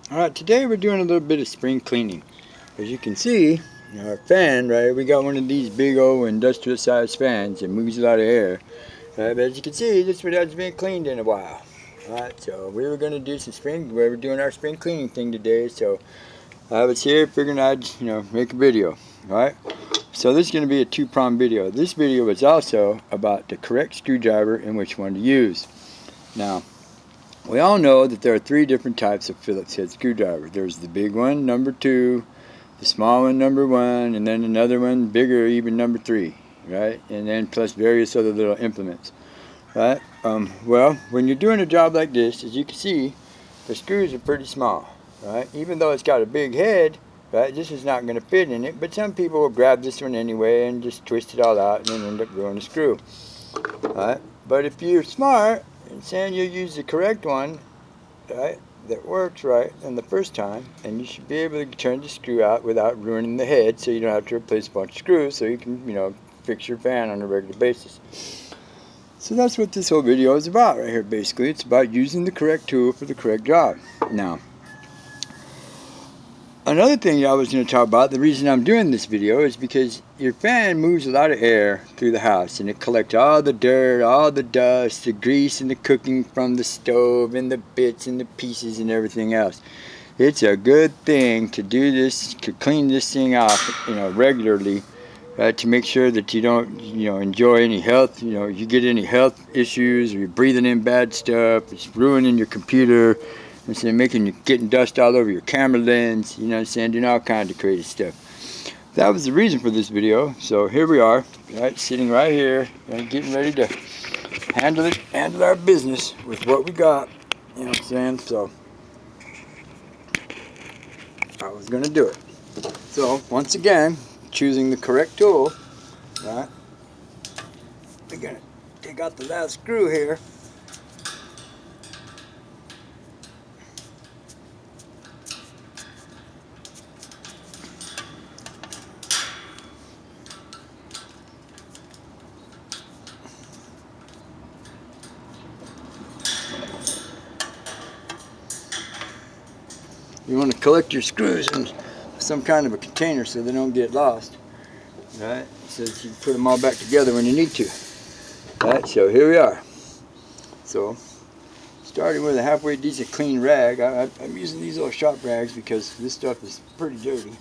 Alright, today we're doing a little bit of spring cleaning. As you can see, our fan, right, we got one of these big old industrial sized fans that moves a lot of air. Right, but as you can see, this one hasn't been cleaned in a while. Alright, so we were going to do some we're doing our spring cleaning thing today, so I was here figuring I'd, make a video. Alright, so this is going to be a two-pronged video. This video is also about the correct screwdriver and which one to use. Now, we all know that there are three different types of Phillips head screwdriver. There's the big one, number 2, the small one, number 1, and then another one, bigger, even number 3, right? And then plus various other little implements, right? Well, when you're doing a job like this, as you can see, the screws are pretty small, right? Even though it's got a big head, right, this is not going to fit in it, but some people will grab this one anyway and just twist it all out and then end up growing a screw, right? But if you're smart, and saying you use the correct one, right, that works right in the first time, and you should be able to turn the screw out without ruining the head, so you don't have to replace a bunch of screws, so you can, fix your fan on a regular basis. So that's what this whole video is about right here, basically. It's about using the correct tool for the correct job. Now, another thing I was going to talk about, the reason I'm doing this video is because your fan moves a lot of air through the house and it collects all the dirt, all the dust, the grease and the cooking from the stove and the bits and the pieces and everything else. It's a good thing to do this, to clean this thing off, regularly, to make sure that you don't, enjoy any health, you get any health issues or you're breathing in bad stuff, it's ruining your computer, instead of getting dust all over your camera lens, doing all kinds of crazy stuff. That was the reason for this video. So here we are, right, sitting right here, and getting ready to handle our business with what we got. You know what I'm saying? So I was gonna do it. So once again, choosing the correct tool. Right, we're gonna take out the last screw here. You want to collect your screws in some kind of a container so they don't get lost, right? So that you can put them all back together when you need to. Right, so here we are. So, starting with a halfway decent clean rag. I'm using these little shop rags because this stuff is pretty dirty.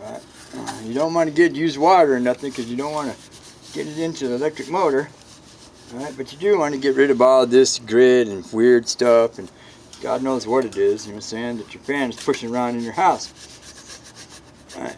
Right? You don't want to use water or nothing because you don't want to get it into the electric motor. Right? But you do want to get rid of all this grit and weird stuff and God knows what it is, that your fan is pushing around in your house. Alright.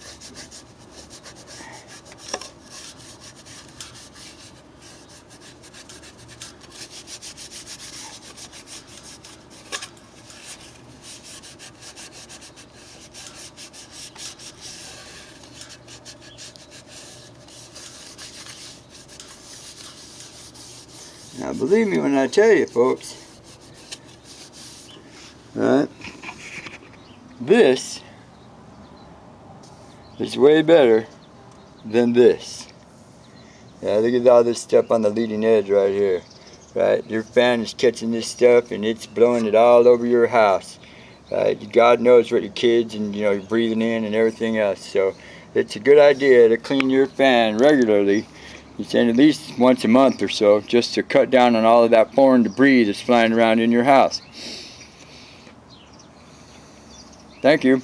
Now believe me when I tell you, folks, right, this is way better than this. Yeah, look at all this stuff on the leading edge right here. Right, your fan is catching this stuff and it's blowing it all over your house. Right, God knows what your kids and you're breathing in and everything else. So it's a good idea to clean your fan regularly. You're saying at least once a month or so, just to cut down on all of that foreign debris that's flying around in your house. Thank you.